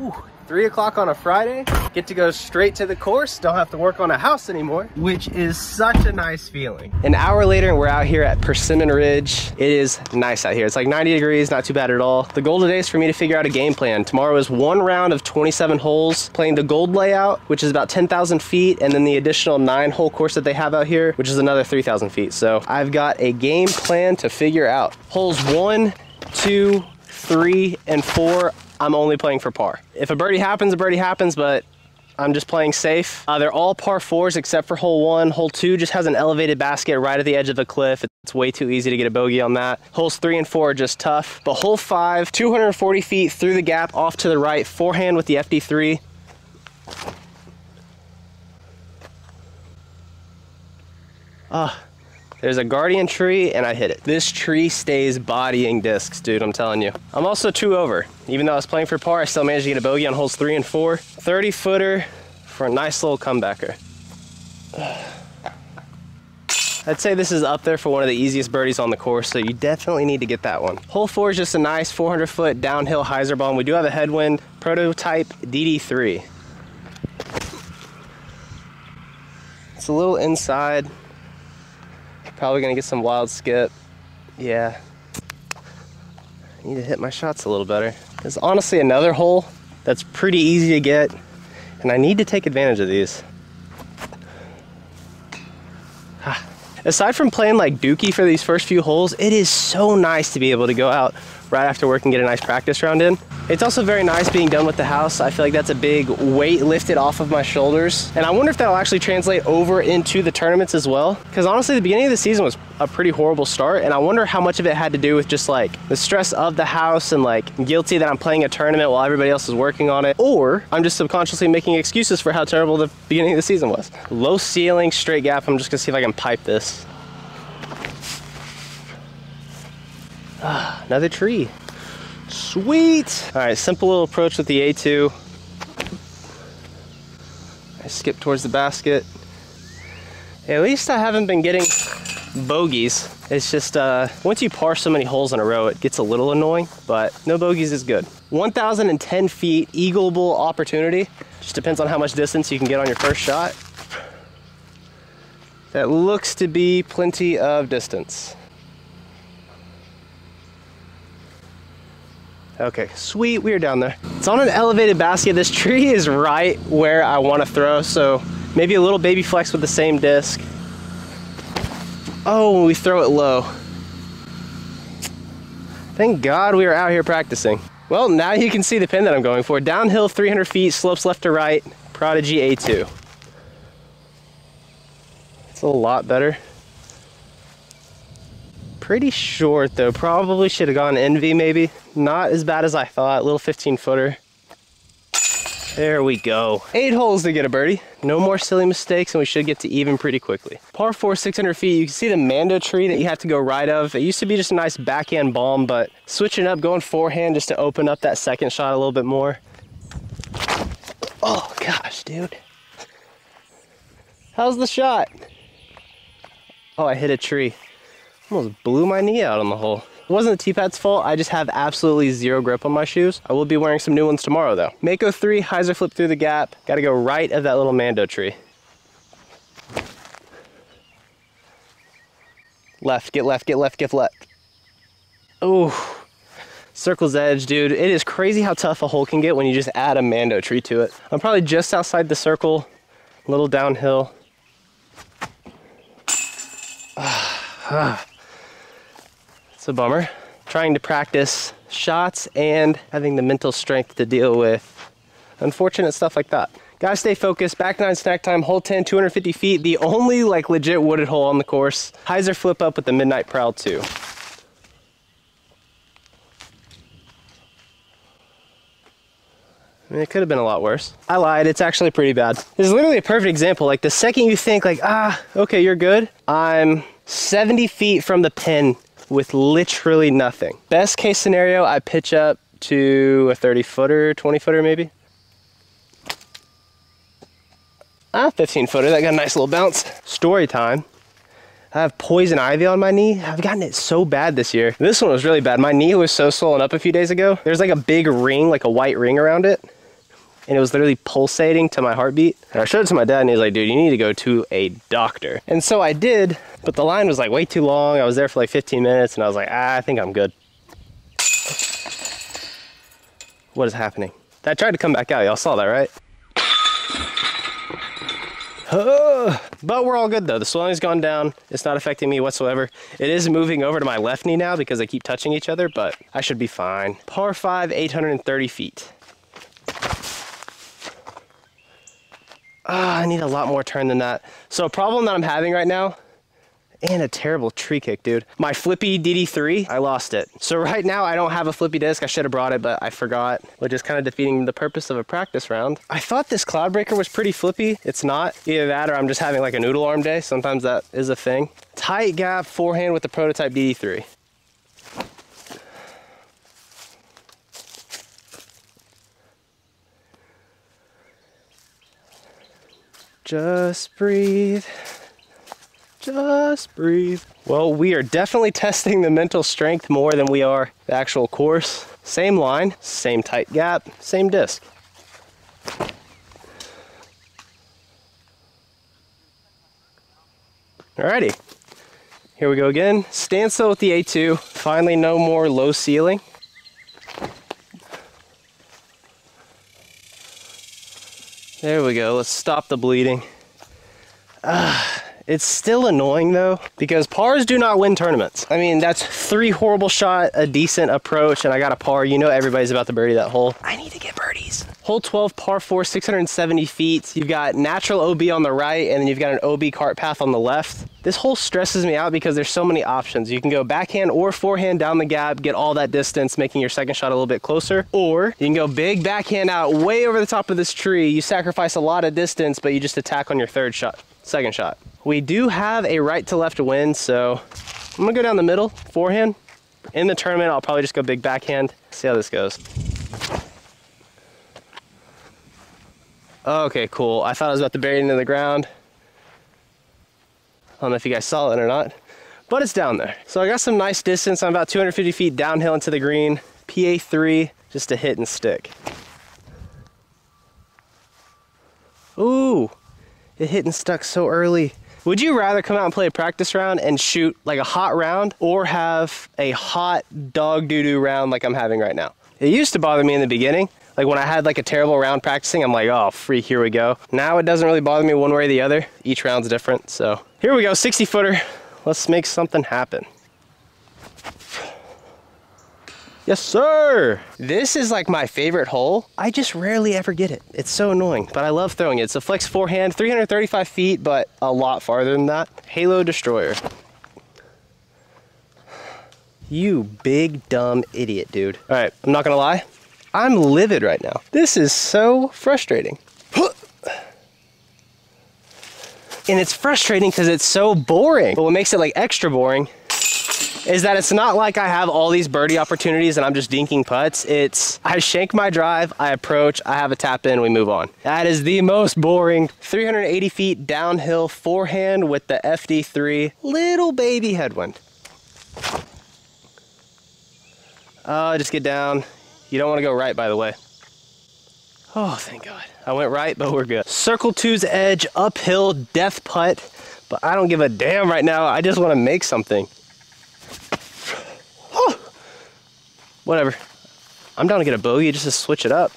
Ooh, 3 o'clock on a Friday, get to go straight to the course, don't have to work on a house anymore, which is such a nice feeling. An hour later and we're out here at Persimmon Ridge. It is nice out here. It's like 90 degrees, not too bad at all. The goal today is for me to figure out a game plan. Tomorrow is one round of 27 holes, playing the gold layout, which is about 10,000 feet, and then the additional 9-hole course that they have out here, which is another 3,000 feet. So I've got a game plan to figure out. Holes 1, 2, 3, and 4, I'm only playing for par. If a birdie happens, a birdie happens, but I'm just playing safe. They're all par 4s except for hole 1. Hole 2 just has an elevated basket right at the edge of the cliff. It's way too easy to get a bogey on that. Holes 3 and 4 are just tough. But hole 5, 240 feet through the gap off to the right, forehand with the FD3. There's a guardian tree and I hit it. This tree stays bodying discs, dude, I'm telling you. I'm also 2 over. Even though I was playing for par, I still managed to get a bogey on holes 3 and 4. 30 footer for a nice little comebacker. I'd say this is up there for one of the easiest birdies on the course, so you definitely need to get that one. Hole 4 is just a nice 400-foot downhill hyzer bomb. We do have a headwind, prototype DD3. It's a little inside. Probably gonna get some wild skip. Yeah. I need to hit my shots a little better. There's honestly another hole that's pretty easy to get, and I need to take advantage of these. Aside from playing like dookie for these first few holes, it is so nice to be able to go out right after work and get a nice practice round in. It's also very nice being done with the house. I feel like that's a big weight lifted off of my shoulders. And I wonder if that'll actually translate over into the tournaments as well. Because honestly, the beginning of the season was a pretty horrible start. And I wonder how much of it had to do with just like the stress of the house and like guilty that I'm playing a tournament while everybody else is working on it. Or I'm just subconsciously making excuses for how terrible the beginning of the season was. Low ceiling, straight gap. I'm just gonna see if I can pipe this. Another tree. Sweet. All right, simple little approach with the A2. I skip towards the basket. At least I haven't been getting bogeys. It's just, once you par so many holes in a row, it gets a little annoying, but no bogeys is good. 1,010 feet, eagleable opportunity. Just depends on how much distance you can get on your first shot. That looks to be plenty of distance. Okay, sweet, we are down there. It's on an elevated basket. This tree is right where I want to throw, so maybe a little baby flex with the same disc. Oh, we throw it low. Thank God we were out here practicing. Well, now you can see the pin that I'm going for. Downhill 300 feet, slopes left to right, Prodigy A2. It's a lot better. Pretty short though, probably should have gone Envy maybe. Not as bad as I thought, little 15-footer. There we go. 8 holes to get a birdie. No more silly mistakes and we should get to even pretty quickly. Par 4, 600 feet, you can see the Mando tree that you have to go right of. It used to be just a nice backhand bomb, but switching up, going forehand just to open up that second shot a little bit more. Oh gosh, dude. How's the shot? Oh, I hit a tree. Almost blew my knee out on the hole. It wasn't the tee-pad's fault, I just have absolutely zero grip on my shoes. I will be wearing some new ones tomorrow though. Mako 3, hyzer flip through the gap. Gotta go right of that little Mando tree. Left, get left, get left, get left. Oh, circle's edge, dude. It is crazy how tough a hole can get when you just add a Mando tree to it. I'm probably just outside the circle, a little downhill. It's a bummer. Trying to practice shots and having the mental strength to deal with unfortunate stuff like that. Gotta stay focused. Back 9 snack time, hole 10, 250 feet. The only like legit wooded hole on the course. Hyzer flip up with the Midnight Prowl 2. I mean, it could have been a lot worse. I lied, it's actually pretty bad. This is literally a perfect example. Like the second you think like, okay, you're good. I'm 70 feet from the pin with literally nothing. Best case scenario, I pitch up to a 30-footer, 20-footer maybe. 15-footer, that got a nice little bounce. Story time. I have poison ivy on my knee. I've gotten it so bad this year. This one was really bad. My knee was so swollen up a few days ago. There's like a big ring, like a white ring around it. and it was literally pulsating to my heartbeat. And I showed it to my dad and he was like, dude, you need to go to a doctor. And so I did, but the line was like way too long. I was there for like 15 minutes and I was like, I think I'm good. What is happening? I tried to come back out, y'all saw that, right? But we're all good though. The swelling's gone down. It's not affecting me whatsoever. It is moving over to my left knee now because they keep touching each other, but I should be fine. Par 5, 830 feet. I need a lot more turn than that. So a problem that I'm having right now, and a terrible tree kick, dude. My flippy DD3, I lost it. So right now I don't have a flippy disc. I should have brought it, but I forgot, which is kind of defeating the purpose of a practice round. I thought this Cloudbreaker was pretty flippy. It's not. Either that or I'm just having like a noodle arm day. Sometimes that is a thing. Tight gap forehand with the prototype DD3. Just breathe. Just breathe. Well, we are definitely testing the mental strength more than we are the actual course. Same line, same tight gap, same disc. Alrighty, here we go again. Standstill with the A2. Finally, no more low ceiling. There we go, let's stop the bleeding. It's still annoying though, because pars do not win tournaments. I mean, that's 3 horrible shot, a decent approach, and I got a par. You know everybody's about to birdie that hole. I need to get birdies. Hole 12, par 4, 670 feet. You've got natural OB on the right, and then you've got an OB cart path on the left. This hole stresses me out because there's so many options. You can go backhand or forehand down the gap, get all that distance, making your second shot a little bit closer. Or you can go big backhand out way over the top of this tree. You sacrifice a lot of distance, but you just attack on your second shot. We do have a right to left wind, so I'm gonna go down the middle, forehand. In the tournament, I'll probably just go big backhand. See how this goes. Okay, cool. I thought I was about to bury it into the ground. I don't know if you guys saw it or not, but it's down there. So I got some nice distance. I'm about 250 feet downhill into the green. PA3, just to hit and stick. Ooh, it hit and stuck so early. Would you rather come out and play a practice round and shoot like a hot round, or have a hot dog doo-doo round like I'm having right now? It used to bother me in the beginning. Like when I had like a terrible round practicing, I'm like, oh, freak, here we go. Now it doesn't really bother me one way or the other. Each round's different. So here we go, 60 footer. Let's make something happen. Yes, sir. This is like my favorite hole. I just rarely ever get it. It's so annoying, but I love throwing it. It's a flex forehand, 335 feet, but a lot farther than that. Halo Destroyer. You big dumb idiot, dude. All right, I'm not gonna lie. I'm livid right now. This is so frustrating. And it's frustrating because it's so boring. But what makes it like extra boring is that it's not like I have all these birdie opportunities and I'm just dinking putts. It's, I shank my drive, I approach, I have a tap in, we move on. That is the most boring. 380 feet downhill forehand with the FD3, little baby headwind. Just get down. You don't want to go right, by the way. Oh, thank God. I went right, but we're good. Circle 2's edge, uphill, death putt. But I don't give a damn right now. I just want to make something. Oh, whatever. I'm down to get a bogey just to switch it up.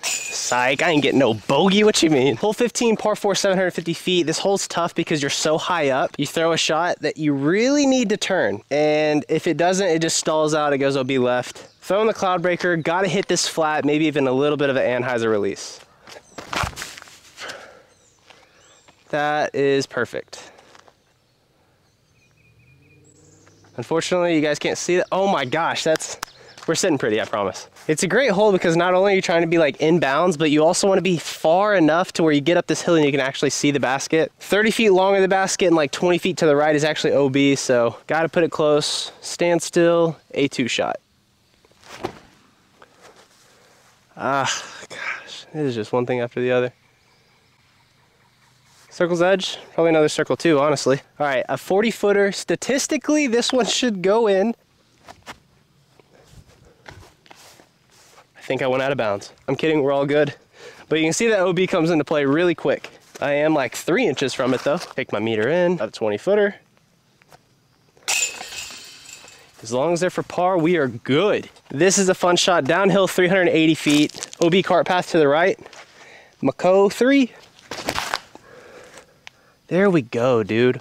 Psych, I ain't getting no bogey, what you mean? Hole 15, par 4, 750 feet. This hole's tough because you're so high up. You throw a shot that you really need to turn. And if it doesn't, it just stalls out, it goes OB left. Throwing the Cloudbreaker, gotta hit this flat, maybe even a little bit of an Anheuser release. That is perfect. Unfortunately, you guys can't see that. Oh my gosh, we're sitting pretty, I promise. It's a great hole because not only are you trying to be like inbounds, but you also want to be far enough to where you get up this hill and you can actually see the basket. 30 feet long of the basket and like 20 feet to the right is actually OB, so gotta put it close. Stand still, A2 shot. Gosh, it is just one thing after the other. Circle's edge, probably another circle 2, honestly. All right, a 40 footer. Statistically, this one should go in. I I think I went out of bounds. I'm kidding, we're all good. But you can see that OB comes into play really quick. I am like 3 inches from it though. Take my meter in, about a 20 footer. As long as they're for par, we are good. This is a fun shot, downhill 380 feet. OB cart path to the right. Mako 3. There we go, dude.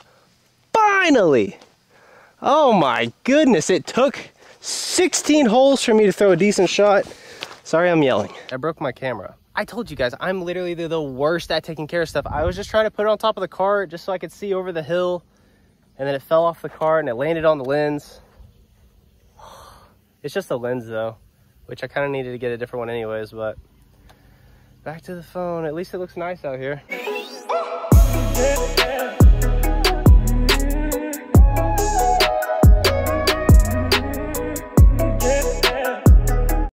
Finally! Oh my goodness, it took 16 holes for me to throw a decent shot. Sorry I'm yelling. I broke my camera. I told you guys, I'm literally the worst at taking care of stuff. I was just trying to put it on top of the cart just so I could see over the hill. And then it fell off the cart and it landed on the lens. It's just the lens though, which I kind of needed to get a different one anyways, but back to the phone. At least it looks nice out here.